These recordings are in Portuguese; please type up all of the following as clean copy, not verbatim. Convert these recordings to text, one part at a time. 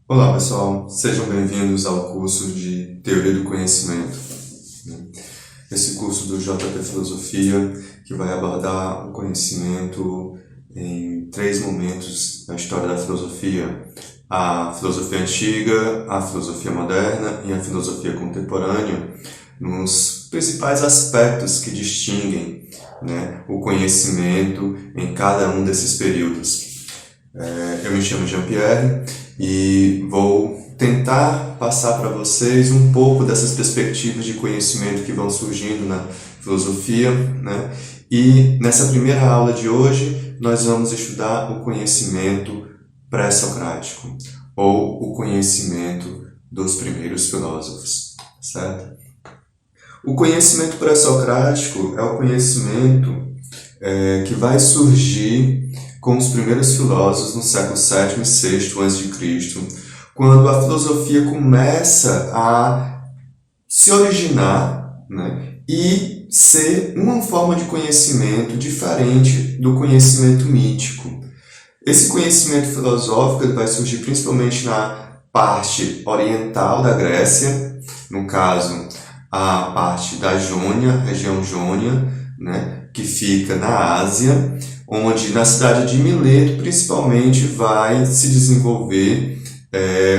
Olá pessoal, sejam bem-vindos ao curso de Teoria do Conhecimento. Esse curso do JP Filosofia que vai abordar o conhecimento em três momentos da história da filosofia: a filosofia antiga, a filosofia moderna e a filosofia contemporânea, nos principais aspectos que distinguem, o conhecimento em cada um desses períodos. Eu me chamo Jean-Pierre e vou tentar passar para vocês um pouco dessas perspectivas de conhecimento que vão surgindo na filosofia, E nessa primeira aula de hoje nós vamos estudar o conhecimento pré-socrático, ou o conhecimento dos primeiros filósofos, certo? O conhecimento pré-socrático é o conhecimento que vai surgir com os primeiros filósofos no século VII e VI a.C., quando a filosofia começa a se originar, e ser uma forma de conhecimento diferente do conhecimento mítico. Esse conhecimento filosófico vai surgir principalmente na parte oriental da Grécia, no caso, a parte da Jônia, região Jônia, que fica na Ásia, onde na cidade de Mileto, principalmente, vai se desenvolver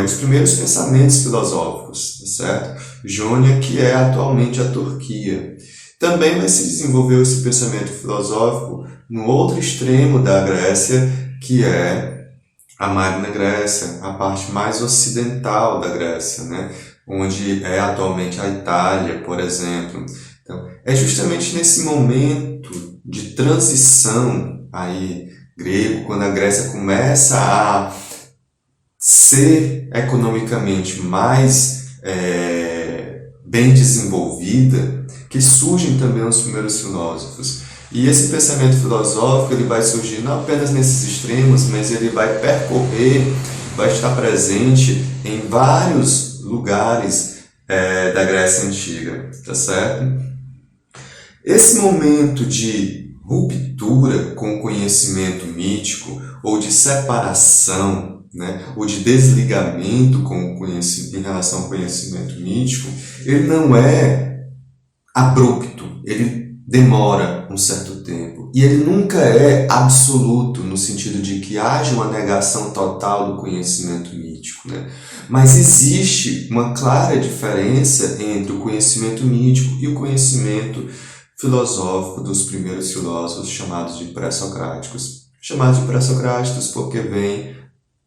os primeiros pensamentos filosóficos, certo? Jônia, que é atualmente a Turquia. Também vai se desenvolver esse pensamento filosófico no outro extremo da Grécia, que é a Magna Grécia, a parte mais ocidental da Grécia, onde é atualmente a Itália, por exemplo. Então, é justamente nesse momento de transição aí grego, quando a Grécia começa a ser economicamente mais bem desenvolvida, que surgem também os primeiros filósofos. E esse pensamento filosófico ele vai surgir não apenas nesses extremos, mas ele vai percorrer, vai estar presente em vários lugares da Grécia Antiga, tá certo? Esse momento de ruptura com o conhecimento mítico, ou de separação, ou de desligamento com o conhecimento, em relação ao conhecimento mítico, ele não é abrupto, ele demora um certo tempo. E ele nunca é absoluto, no sentido de que haja uma negação total do conhecimento mítico. Mas existe uma clara diferença entre o conhecimento mítico e o conhecimento filosófico dos primeiros filósofos chamados de pré-socráticos. Chamados de pré-socráticos porque vem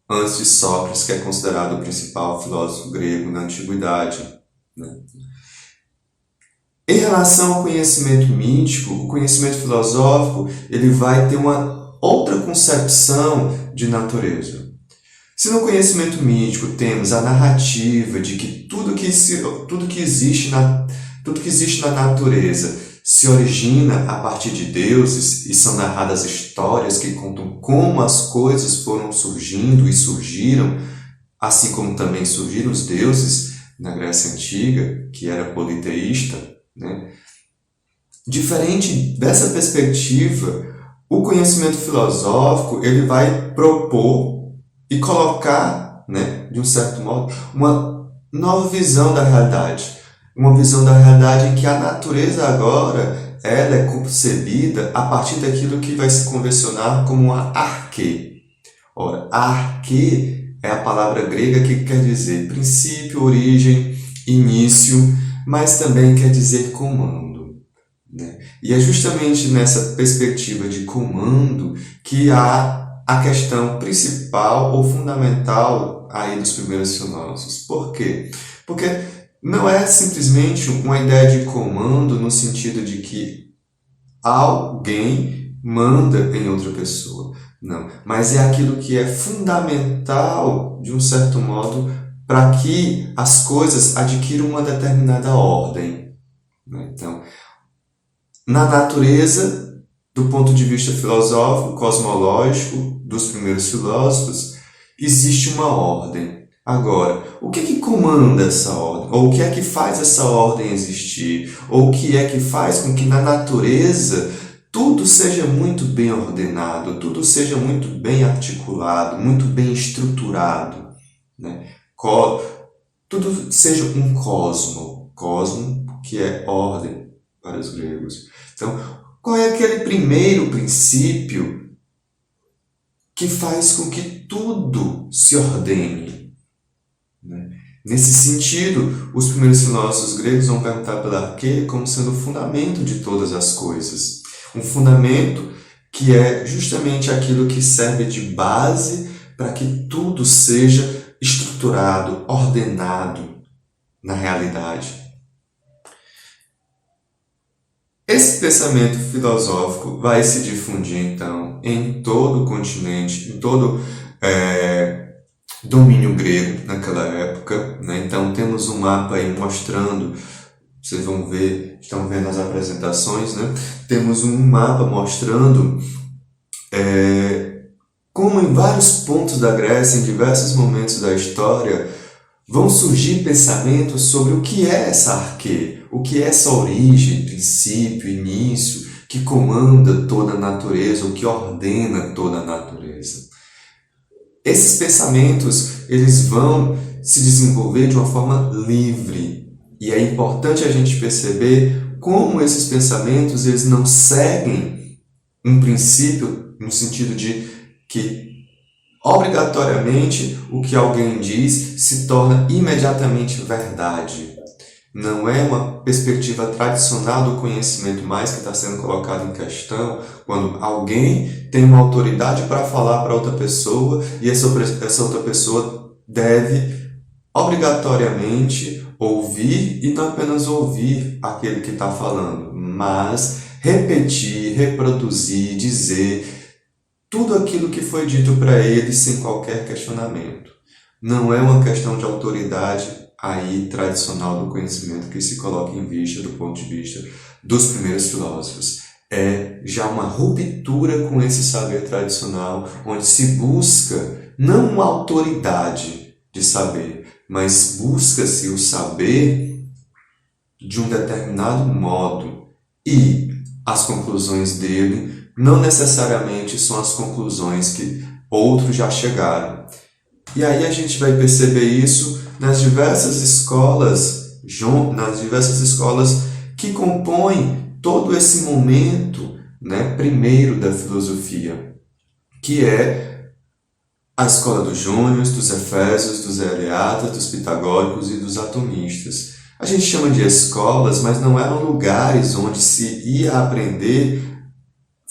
antes de Sócrates, que é considerado o principal filósofo grego na antiguidade. Em relação ao conhecimento mítico, o conhecimento filosófico ele vai ter uma outra concepção de natureza. Se no conhecimento mítico temos a narrativa de que tudo que existe na natureza se origina a partir de deuses e são narradas histórias que contam como as coisas foram surgindo e surgiram, assim como também surgiram os deuses na Grécia Antiga, que era politeísta. Diferente dessa perspectiva, o conhecimento filosófico ele vai propor e colocar, de um certo modo, uma nova visão da realidade. Uma visão da realidade em que a natureza agora ela é concebida a partir daquilo que vai se convencionar como a arquê. Ora, a arquê é a palavra grega que quer dizer princípio, origem, início, mas também quer dizer comando. E é justamente nessa perspectiva de comando que há a questão principal ou fundamental aí dos primeiros filósofos. Por quê? Porque não é simplesmente uma ideia de comando no sentido de que alguém manda em outra pessoa. Não, mas é aquilo que é fundamental, de um certo modo, para que as coisas adquiram uma determinada ordem. Então, na natureza, do ponto de vista filosófico, cosmológico, dos primeiros filósofos, existe uma ordem. Agora, o que é que comanda essa ordem? Ou o que é que faz essa ordem existir? Ou o que é que faz com que na natureza tudo seja muito bem ordenado, tudo seja muito bem articulado, muito bem estruturado? tudo seja um cosmo que é ordem para os gregos. Então, qual é aquele primeiro princípio que faz com que tudo se ordene, né? Nesse sentido, os primeiros filósofos gregos vão perguntar pela arquê como sendo o fundamento de todas as coisas. Um fundamento que é justamente aquilo que serve de base para que tudo seja estruturado, ordenado na realidade. Esse pensamento filosófico vai se difundir, então, em todo o continente, em todo domínio grego naquela época, né? Então, temos um mapa aí mostrando, vocês vão ver, estão vendo as apresentações, né? Temos um mapa mostrando como em vários pontos da Grécia, em diversos momentos da história, vão surgir pensamentos sobre o que é essa arquê, o que é essa origem, princípio, início, que comanda toda a natureza, o que ordena toda a natureza. Esses pensamentos, eles vão se desenvolver de uma forma livre. E é importante a gente perceber como esses pensamentos, eles não seguem um princípio no sentido de que obrigatoriamente o que alguém diz se torna imediatamente verdade. Não é uma perspectiva tradicional do conhecimento mais que está sendo colocado em questão quando alguém tem uma autoridade para falar para outra pessoa e essa outra pessoa deve obrigatoriamente ouvir e não apenas ouvir aquele que está falando, mas repetir, reproduzir, dizer tudo aquilo que foi dito para ele sem qualquer questionamento. Não é uma questão de autoridade aí tradicional do conhecimento que se coloca em vista do ponto de vista dos primeiros filósofos. É já uma ruptura com esse saber tradicional, onde se busca não uma autoridade de saber, mas busca-se o saber de um determinado modo e as conclusões dele não necessariamente são as conclusões que outros já chegaram. E aí a gente vai perceber isso nas diversas escolas que compõem todo esse momento, né, primeiro da filosofia, que é a escola dos jônios, dos efésios, dos eleatas, dos pitagóricos e dos atomistas. A gente chama de escolas, mas não eram lugares onde se ia aprender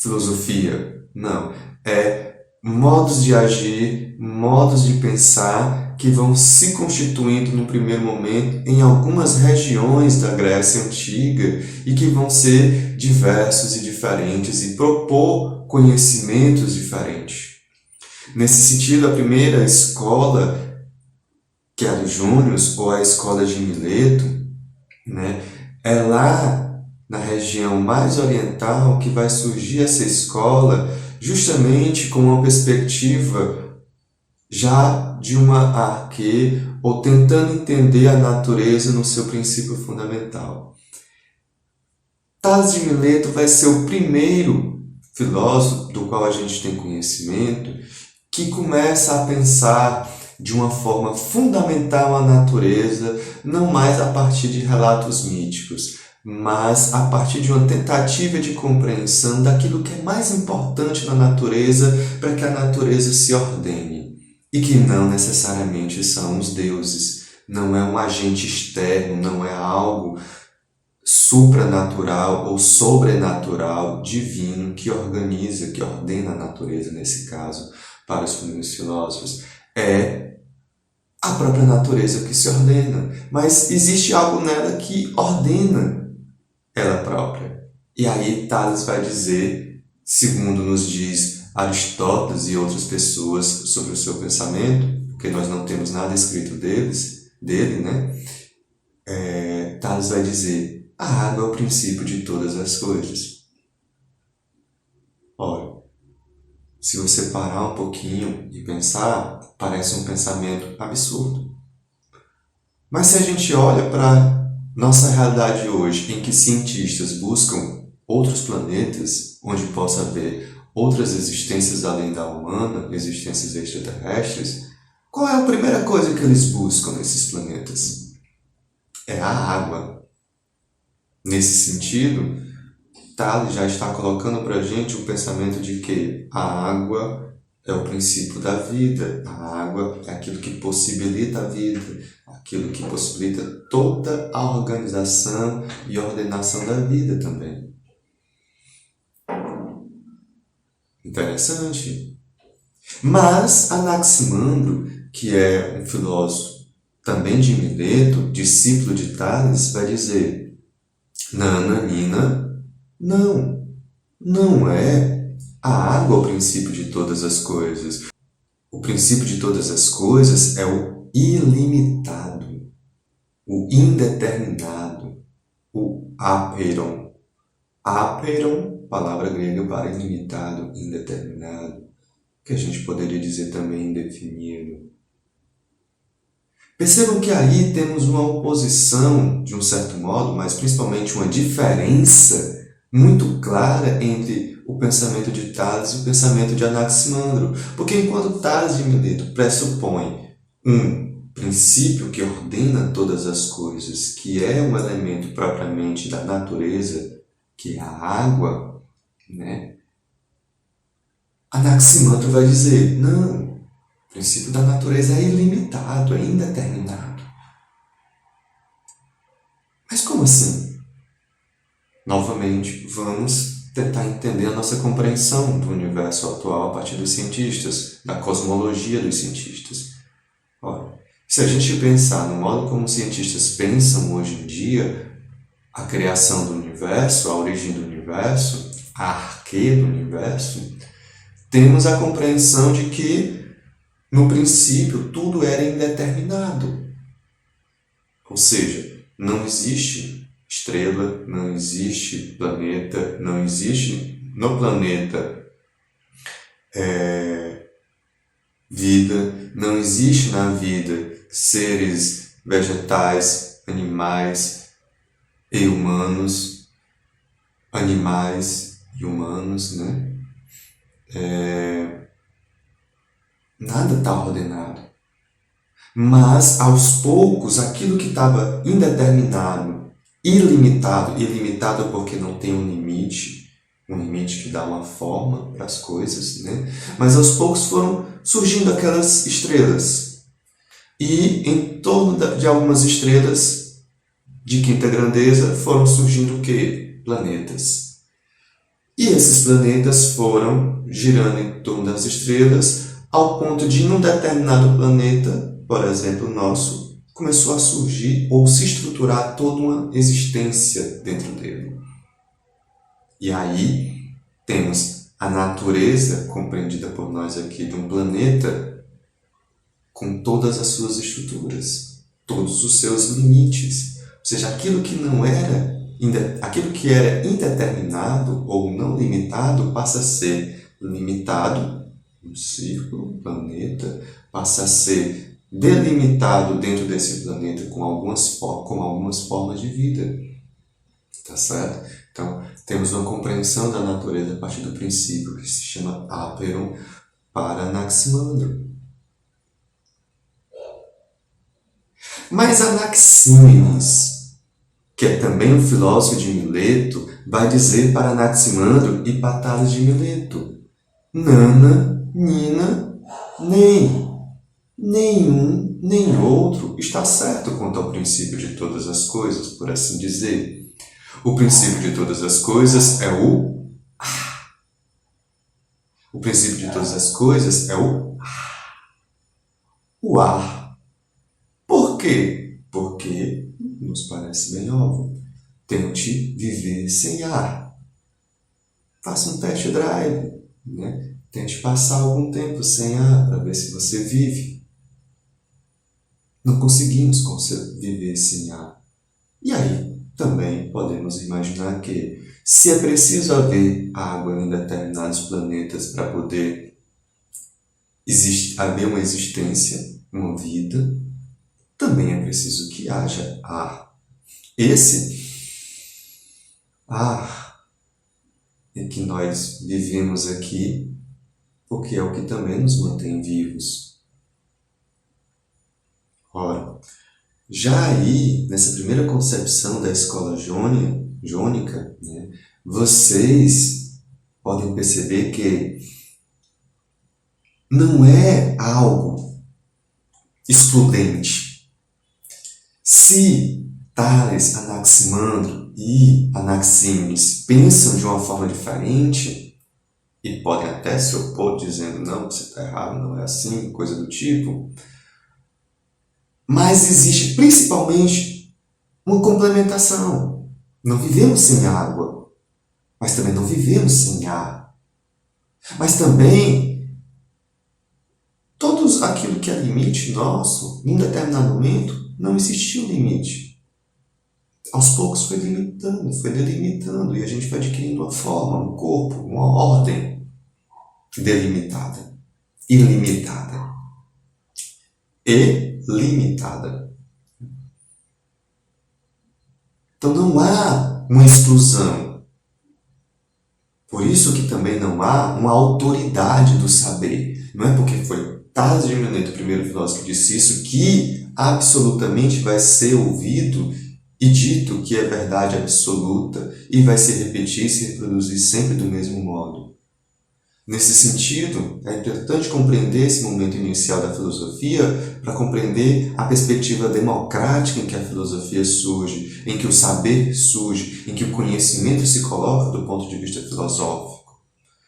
filosofia. Não. É modos de agir, modos de pensar que vão se constituindo no primeiro momento em algumas regiões da Grécia Antiga e que vão ser diversos e diferentes e propor conhecimentos diferentes. Nesse sentido, a primeira escola, que é a dos Jônios, ou a escola de Mileto, né, é lá na região mais oriental que vai surgir essa escola justamente com uma perspectiva já de uma arquê, ou tentando entender a natureza no seu princípio fundamental. Tales de Mileto vai ser o primeiro filósofo do qual a gente tem conhecimento que começa a pensar de uma forma fundamental a natureza, não mais a partir de relatos míticos, mas a partir de uma tentativa de compreensão daquilo que é mais importante na natureza para que a natureza se ordene. E que não necessariamente são os deuses, não é um agente externo, não é algo supranatural ou sobrenatural, divino, que organiza, que ordena a natureza, nesse caso, para os primeiros filósofos. É a própria natureza que se ordena, mas existe algo nela que ordena ela própria. E aí Tales vai dizer, segundo nos diz Aristóteles e outras pessoas sobre o seu pensamento, porque nós não temos nada escrito dele, né? Tales vai dizer, a água é o princípio de todas as coisas. Ora, se você parar um pouquinho e pensar, parece um pensamento absurdo. Mas se a gente olha para nossa realidade hoje, em que cientistas buscam outros planetas, onde possa haver outras existências além da humana, existências extraterrestres, Qual é a primeira coisa que eles buscam nesses planetas? É a água. Nesse sentido, Tales já está colocando para a gente o pensamento de que a água é o princípio da vida, a água é aquilo que possibilita a vida, aquilo que possibilita toda a organização e ordenação da vida também. Interessante. Mas Anaximandro, que é um filósofo também de Mileto, discípulo de Tales, vai dizer: Nananina, não é a água o princípio de todas as coisas. O princípio de todas as coisas é o ilimitado, o indeterminado, o apeiron. Apeiron, palavra grega para ilimitado, indeterminado, que a gente poderia dizer também indefinido. Percebam que aí temos uma oposição, de um certo modo, mas principalmente uma diferença muito clara entre o pensamento de Tales e o pensamento de Anaximandro. Porque enquanto Tales de Mileto pressupõe um princípio que ordena todas as coisas, que é um elemento propriamente da natureza, que é a água, né? Anaximandro vai dizer: não, o princípio da natureza é ilimitado, é indeterminado. Mas como assim? Novamente, vamos tentar entender a nossa compreensão do universo atual a partir dos cientistas, da cosmologia dos cientistas. Ora, se a gente pensar no modo como os cientistas pensam hoje em dia, a criação do universo, a origem do universo, a arquê do universo, temos a compreensão de que, no princípio, tudo era indeterminado. Ou seja, não existe estrela, não existe planeta, não existe no planeta vida, não existe na vida seres vegetais, animais e humanos, animais e humanos, né? Nada está ordenado. Mas, aos poucos, aquilo que estava indeterminado, ilimitado porque não tem um limite que dá uma forma para as coisas, né? Mas aos poucos foram surgindo aquelas estrelas. E em torno de algumas estrelas de quinta grandeza foram surgindo o quê? Planetas. E esses planetas foram girando em torno das estrelas, ao ponto de, num determinado planeta, por exemplo, o nosso, começou a surgir ou se estruturar toda uma existência dentro dele. E aí temos a natureza, compreendida por nós aqui, de um planeta com todas as suas estruturas, todos os seus limites. Ou seja, aquilo que era indeterminado ou não limitado passa a ser limitado, um círculo, um planeta, passa a ser delimitado dentro desse planeta com algumas formas de vida. Tá certo? Então, temos uma compreensão da natureza a partir do princípio que se chama Apeiron para Anaximandro. Mas Anaxímenes, que é também um filósofo de Mileto, vai dizer para Anaximandro e para Tales de Mileto: Nana, Nina, nenhum, nem outro está certo quanto ao princípio de todas as coisas, por assim dizer. O princípio de todas as coisas é o ar. O princípio de todas as coisas é o ar. O ar. Por quê? Porque nos parece melhor. Tente viver sem ar. Faça um test drive, né? Tente passar algum tempo sem ar para ver se você vive. Não conseguimos viver sem ar. E aí, também podemos imaginar que, se é preciso haver água em determinados planetas para poder haver uma existência, uma vida, também é preciso que haja ar. Esse ar é que nós vivemos aqui, porque é o que também nos mantém vivos. Ora, já aí, nessa primeira concepção da escola jônica, né, vocês podem perceber que não é algo excludente. Se Tales, Anaximandro e Anaxímenes pensam de uma forma diferente e podem até se opor dizendo não, você está errado, não é assim, coisa do tipo, mas existe principalmente uma complementação. Não vivemos sem água, mas também não vivemos sem ar. Mas também, todos aquilo que é limite nosso, em um determinado momento, não existiu limite. Aos poucos foi limitando, foi delimitando, e a gente vai adquirindo uma forma, um corpo, uma ordem delimitada, ilimitada e limitada. Então não há uma exclusão. Por isso que também não há uma autoridade do saber. Não é porque foi Tales de Mileto, o primeiro filósofo, que disse isso, que absolutamente vai ser ouvido e dito que é verdade absoluta e vai se repetir e se reproduzir sempre do mesmo modo. Nesse sentido, é importante compreender esse momento inicial da filosofia para compreender a perspectiva democrática em que a filosofia surge, em que o saber surge, em que o conhecimento se coloca do ponto de vista filosófico.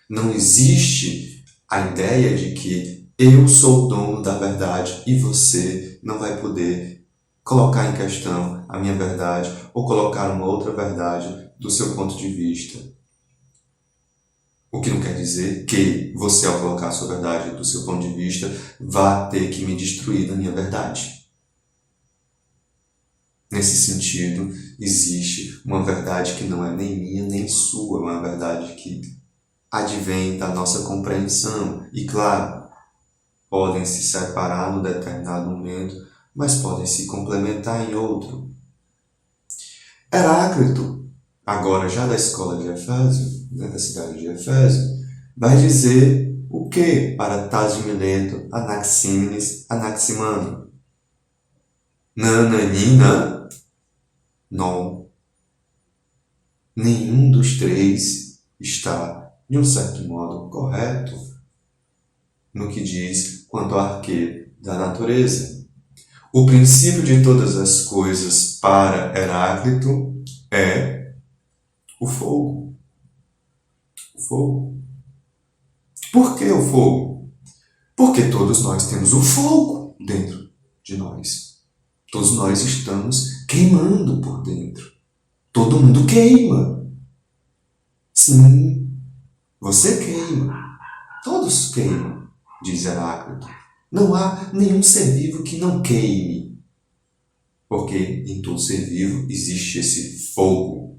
Não existe a ideia de que eu sou o dono da verdade e você não vai poder colocar em questão a minha verdade ou colocar uma outra verdade do seu ponto de vista. O que não quer dizer que você, ao colocar a sua verdade do seu ponto de vista, vá ter que me destruir da minha verdade. Nesse sentido, existe uma verdade que não é nem minha nem sua, uma verdade que advém da nossa compreensão. E claro, podem se separar num determinado momento, mas podem se complementar em outro. Heráclito, agora já da escola de Efésio, da cidade de Efésio, vai dizer o que para Tales de Mileto, Anaxímenes, Anaximandro? Nananina? Não. Nenhum dos três está, de um certo modo, correto no que diz quanto ao arquê da natureza. O princípio de todas as coisas para Heráclito é o fogo. O fogo. Por que o fogo? Porque todos nós temos o fogo dentro de nós. Todos nós estamos queimando por dentro. Todo mundo queima. Sim, você queima. Todos queimam, diz Heráclito. Não há nenhum ser vivo que não queime. Porque em todo ser vivo existe esse fogo.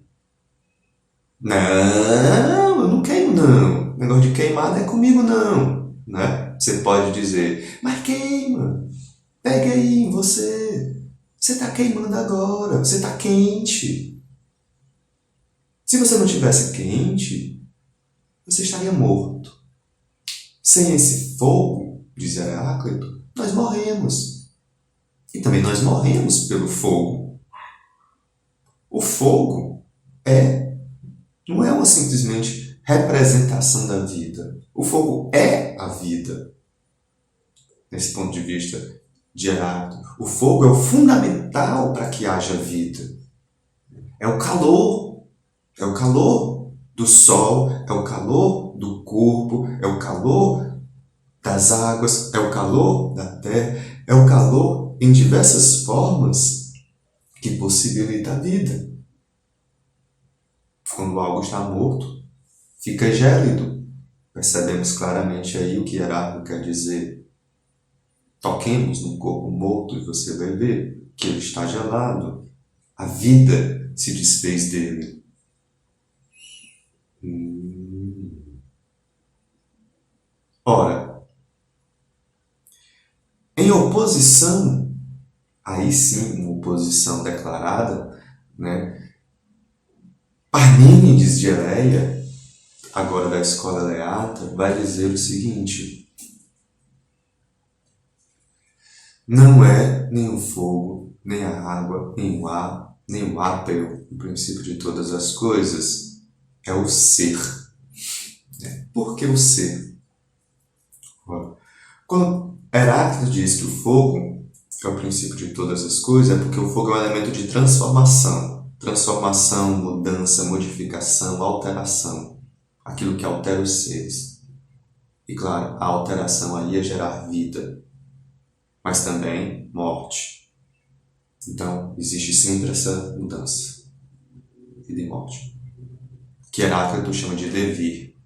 Não, eu não queimo não. O negócio de queimar não é comigo não. Né? Você pode dizer, mas queima. Pega aí em você. Você está queimando agora. Você está quente. Se você não tivesse quente, você estaria morto. Sem esse fogo, diz Heráclito, nós morremos. E também nós morremos pelo fogo. O fogo não é uma simplesmente representação da vida. O fogo é a vida. Nesse ponto de vista de Heráclito, o fogo é o fundamental para que haja vida. É o calor. É o calor do sol, é o calor do corpo, é o calor das águas, é o calor da terra, é o calor em diversas formas que possibilita a vida. Quando algo está morto, fica gélido. Percebemos claramente aí o que Heráclito quer dizer. Toquemos no corpo morto e você vai ver que ele está gelado. A vida se desfez dele. Ora, em oposição, aí sim, uma oposição declarada, né? Parmênides de Eleia, agora da escola eleata, vai dizer o seguinte: Não é nem o fogo, nem a água, nem o ar, nem o ápero, o princípio de todas as coisas. É o ser. Por que o ser? Quando Heráclito diz que o fogo é o princípio de todas as coisas, é porque o fogo é um elemento de transformação. Transformação, mudança, modificação, alteração. Aquilo que altera os seres. E claro, a alteração aí é gerar vida, mas também morte. Então, existe sempre essa mudança. Vida e morte. Que Heráclito chama de devir.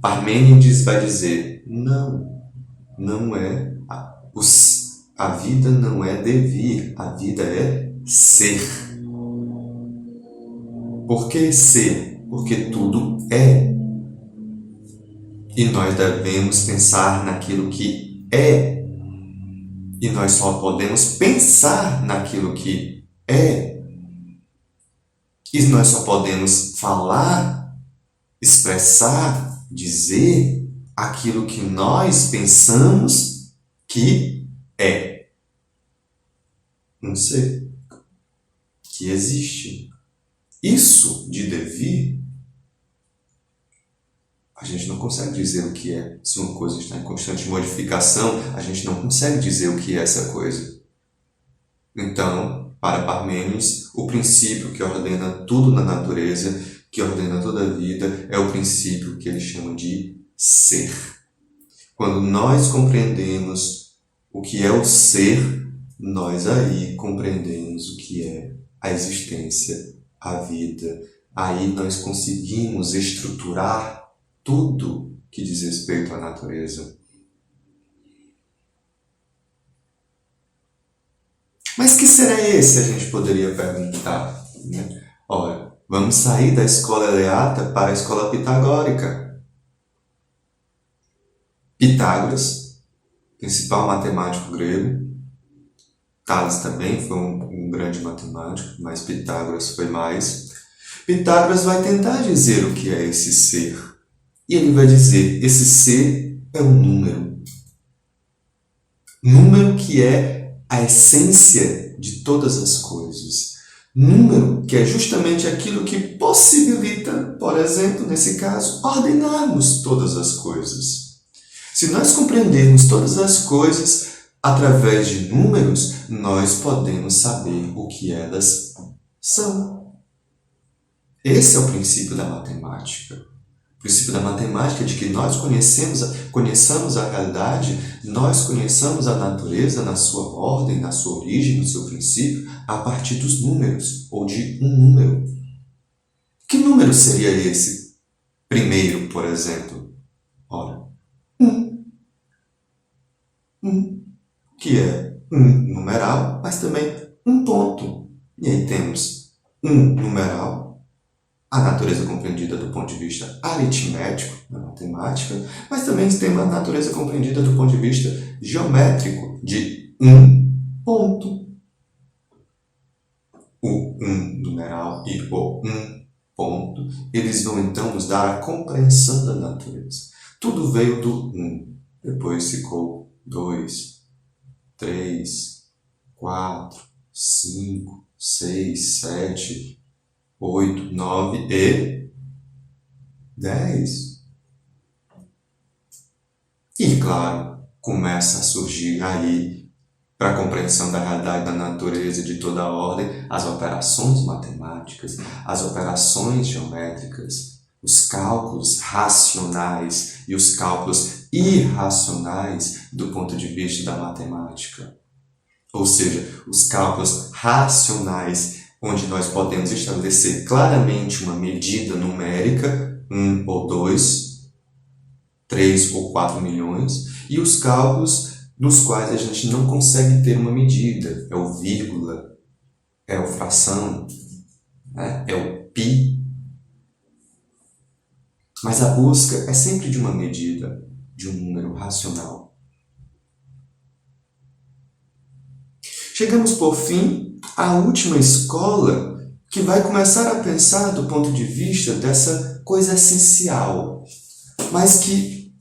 Parmênides vai dizer, não é. A vida não é devir, a vida é ser. Por que ser? Porque tudo é. E nós devemos pensar naquilo que é. E nós só podemos pensar naquilo que é. E nós só podemos falar, expressar, dizer aquilo que nós pensamos que é. Um ser que existe. Isso de devir, a gente não consegue dizer o que é. Se uma coisa está em constante modificação, a gente não consegue dizer o que é essa coisa. Então, para Parmênides, o princípio que ordena tudo na natureza, que ordena toda a vida, é o princípio que ele chama de ser. Quando nós compreendemos o que é o ser, nós aí compreendemos o que é a existência, a vida. Aí nós conseguimos estruturar tudo que diz respeito à natureza. Mas que ser é esse, a gente poderia perguntar, né? Olha, vamos sair da escola eleata para a escola pitagórica. Pitágoras, principal matemático grego. Tales também foi um grande matemático, mas Pitágoras foi mais. Pitágoras vai tentar dizer o que é esse ser. E ele vai dizer, esse ser é um número. Número que é a essência de todas as coisas. Número que é justamente aquilo que possibilita, por exemplo, nesse caso, ordenarmos todas as coisas. Se nós compreendermos todas as coisas através de números, nós podemos saber o que elas são. Esse é o princípio da matemática. O princípio da matemática é de que nós conheçamos a realidade, nós conheçamos a natureza na sua ordem, na sua origem, no seu princípio, a partir dos números, ou de um número. Que número seria esse? Primeiro, por exemplo. Ora, 1. 1. Que é um numeral, mas também um ponto. E aí temos um numeral, a natureza compreendida do ponto de vista aritmético, na matemática, mas também temos a natureza compreendida do ponto de vista geométrico, de um ponto. O um numeral e o um ponto, eles vão então nos dar a compreensão da natureza. Tudo veio do 1, depois ficou 2, 3, 4, 5, 6, 7, 8, 9 e 10. E, claro, começa a surgir aí, para a compreensão da realidade da natureza e de toda a ordem, as operações matemáticas, as operações geométricas, os cálculos racionais e os cálculos irracionais do ponto de vista da matemática. Ou seja, os cálculos racionais, onde nós podemos estabelecer claramente uma medida numérica, 1 ou 2, 3 ou 4 milhões, e os cálculos nos quais a gente não consegue ter uma medida, é o vírgula, é o fração, né? É o pi. Mas a busca é sempre de uma medida, de um número racional. Chegamos, por fim, à última escola, que vai começar a pensar do ponto de vista dessa coisa essencial, mas que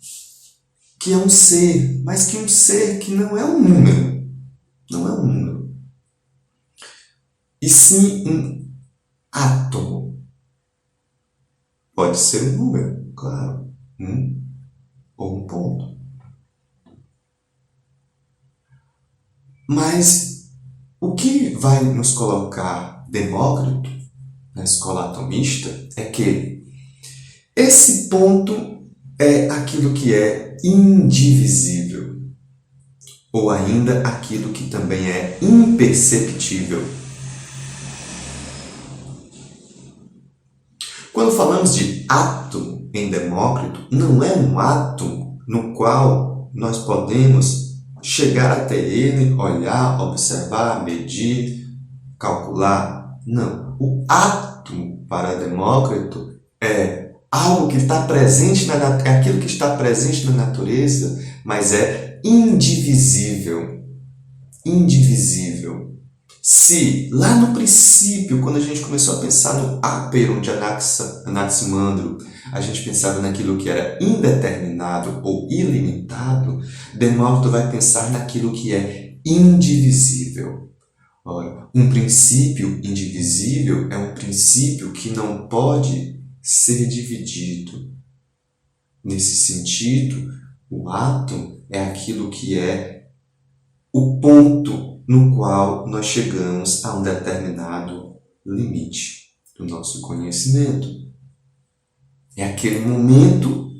é um ser, mas que um ser que não é um número. não é um número, e sim um átomo. Pode ser um número, claro, ou um ponto. Mas o que vai nos colocar Demócrito na escola atomista é que esse ponto é aquilo que é indivisível, ou ainda aquilo que também é imperceptível. Quando falamos de átomo em Demócrito, não é um átomo no qual nós podemos chegar até ele, olhar, observar, medir, calcular. Não. O átomo para Demócrito é algo que está presente é aquilo que está presente na natureza, mas é indivisível. Indivisível. Se lá no princípio, quando a gente começou a pensar no áperon de Anaximandro, a gente pensava naquilo que era indeterminado ou ilimitado, Demócrito vai pensar naquilo que é indivisível. Ora, um princípio indivisível é um princípio que não pode ser dividido. Nesse sentido, o átomo é aquilo que é o ponto no qual nós chegamos a um determinado limite do nosso conhecimento. É aquele momento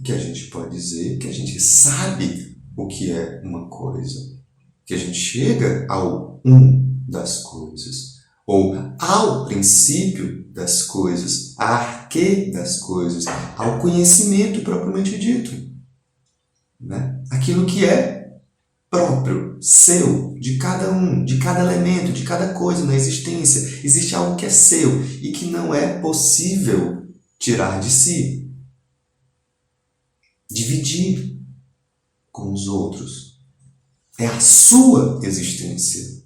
que a gente pode dizer que a gente sabe o que é uma coisa, que a gente chega ao das coisas, ou ao princípio das coisas, a arquê das coisas, ao conhecimento propriamente dito. Né? Aquilo que é próprio, seu, de cada um, de cada elemento, de cada coisa na existência. Existe algo que é seu e que não é possível tirar de si. Dividir com os outros. É a sua existência.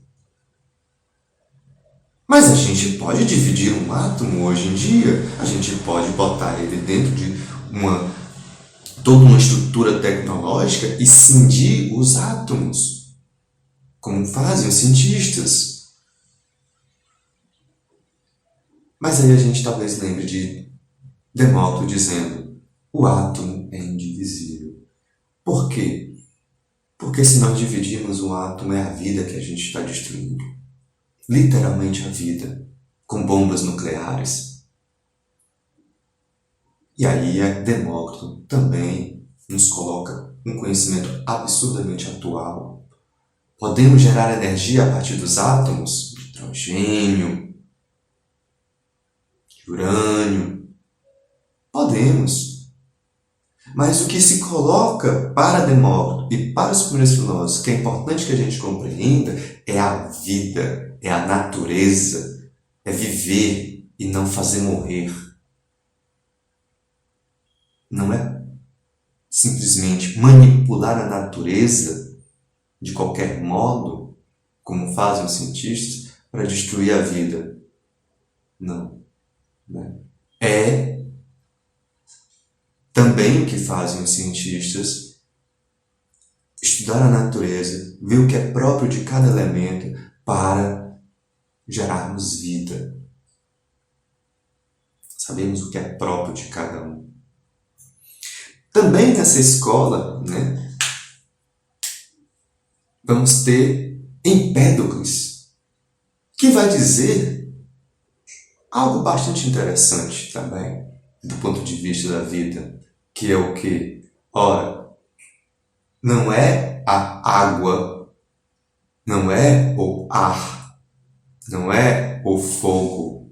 Mas a gente pode dividir um átomo hoje em dia, a gente pode botar ele dentro de toda uma estrutura tecnológica e cindir os átomos, como fazem os cientistas. Mas aí a gente talvez lembre de Demócrito dizendo: o átomo é indivisível. Por quê? Porque se nós dividirmos um átomo, é a vida que a gente está destruindo. Literalmente a vida, com bombas nucleares. E aí Demócrito também nos coloca um conhecimento absurdamente atual. Podemos gerar energia a partir dos átomos, de hidrogênio, de urânio. Podemos. Mas o que se coloca para Demócrito e para os primeiros filósofos, que é importante que a gente compreenda, é a vida, é a natureza, é viver e não fazer morrer. Não é simplesmente manipular a natureza de qualquer modo, como fazem os cientistas, para destruir a vida. Não. É também o que fazem os cientistas: estudar a natureza, ver o que é próprio de cada elemento para gerarmos vida. Sabemos o que é próprio de cada um. Também nessa escola, vamos ter Empédocles, que vai dizer algo bastante interessante também, do ponto de vista da vida, que é o quê? Ora, não é a água, não é o ar, não é o fogo,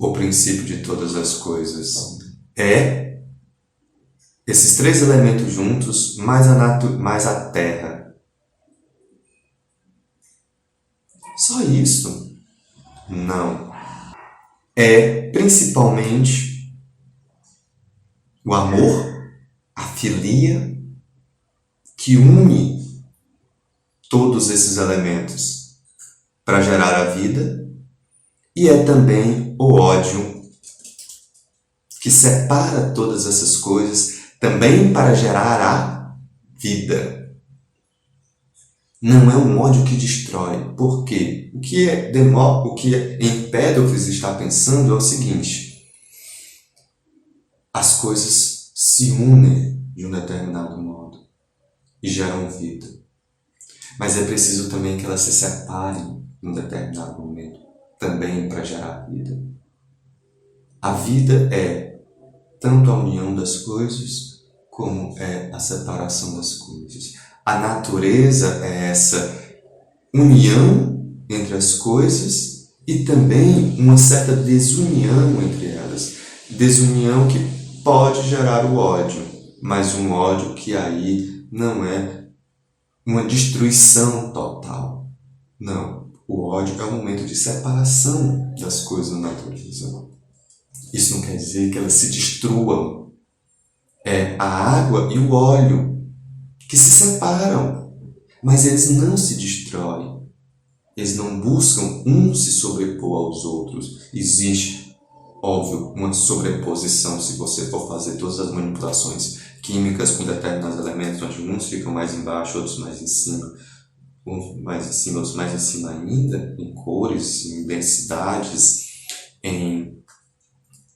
o princípio de todas as coisas. É esses três elementos juntos, mais a terra. Só isso? Não. É principalmente o amor, a filia, que une todos esses elementos para gerar a vida, e é também o ódio, que separa todas essas coisas também para gerar a vida. Não é um ódio que destrói. Por quê? O que impede o que você está pensando é o seguinte: as coisas se unem de um determinado modo e geram vida. Mas é preciso também que elas se separem em um determinado momento, também para gerar vida. A vida é tanto a união das coisas, como é a separação das coisas. A natureza é essa união entre as coisas e também uma certa desunião entre elas. Desunião que pode gerar o ódio, mas um ódio que aí não é uma destruição total. Não, o ódio é um momento de separação das coisas na natureza. Isso não quer dizer que elas se destruam. É a água e o óleo que se separam, mas eles não se destroem. Eles não buscam um se sobrepor aos outros. Existe, óbvio, uma sobreposição se você for fazer todas as manipulações químicas com determinados elementos, onde uns ficam mais embaixo, outros mais em cima, uns mais em cima, outros mais em cima ainda, em cores, em densidades,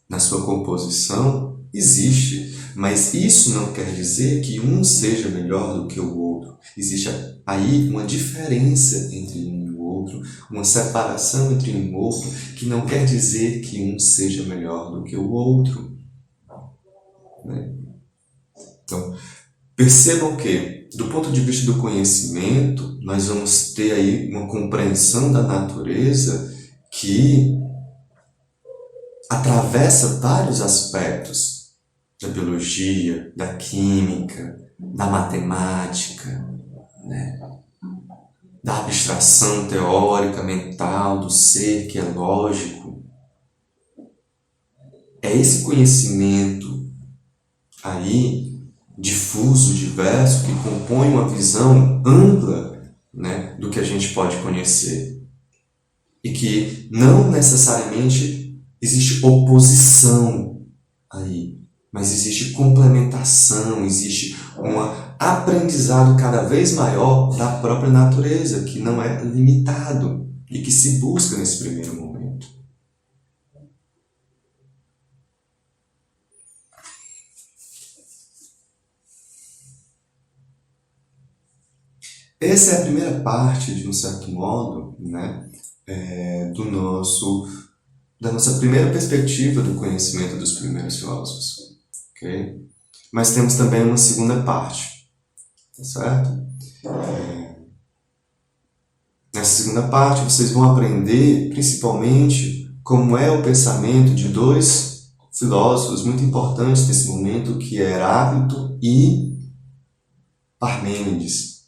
na sua composição, existe. Mas isso não quer dizer que um seja melhor do que o outro. Existe aí uma diferença entre um e o outro, uma separação entre um e o outro, que não quer dizer que um seja melhor do que o outro. Né? Então, percebam que, do ponto de vista do conhecimento, nós vamos ter aí uma compreensão da natureza que atravessa vários aspectos da biologia, da química, da matemática, né? Da abstração teórica, mental, do ser que é lógico. É esse conhecimento aí, difuso, diverso, que compõe uma visão ampla, né, do que a gente pode conhecer. E que não necessariamente existe oposição aí, mas existe complementação, existe um aprendizado cada vez maior da própria natureza, que não é limitado e que se busca nesse primeiro momento. Essa é a primeira parte, de um certo modo, né, da nossa primeira perspectiva do conhecimento dos primeiros filósofos. Okay? Mas temos também uma segunda parte, tá certo? Nessa segunda parte vocês vão aprender principalmente como é o pensamento de dois filósofos muito importantes nesse momento, que é Heráclito e Parmênides,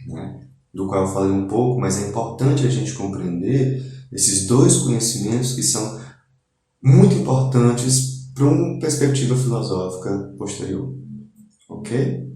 né? Do qual eu falei um pouco, mas é importante a gente compreender esses dois conhecimentos que são muito importantes para uma perspectiva filosófica posterior. Ok?